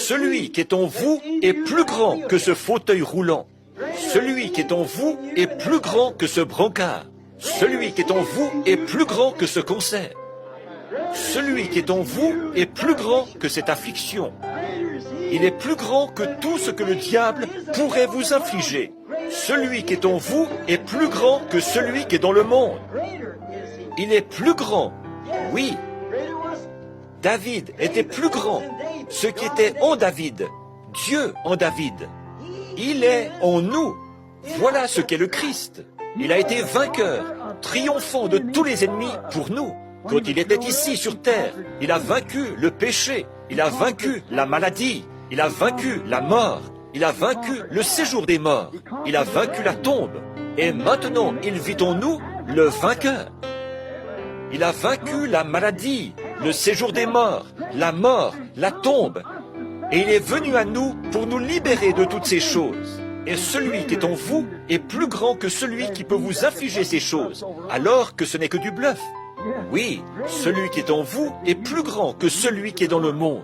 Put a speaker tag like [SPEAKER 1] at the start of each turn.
[SPEAKER 1] Celui qui est en vous est plus grand que ce fauteuil roulant. Celui qui est en vous est plus grand que ce brancard. Celui qui est en vous est plus grand que ce cancer. Celui qui est en vous est plus grand que cette affliction. Il est plus grand que tout ce que le diable pourrait vous infliger. Celui qui est en vous est plus grand que celui qui est dans le monde. Il est plus grand. Oui. David était plus grand. Ce qui était en David, Dieu en David. Il est en nous. Voilà ce qu'est le Christ. Il a été vainqueur, triomphant de tous les ennemis pour nous. Quand il était ici sur terre, il a vaincu le péché, il a vaincu la maladie, il a vaincu la mort, il a vaincu le séjour des morts, il a vaincu la tombe. Et maintenant, il vit en nous le vainqueur. Il a vaincu la maladie, le séjour des morts, la tombe. Et il est venu à nous pour nous libérer de toutes ces choses. Et celui qui est en vous est plus grand que celui qui peut vous infliger ces choses, alors que ce n'est que du bluff. Oui, celui qui est en vous est plus grand que celui qui est dans le monde.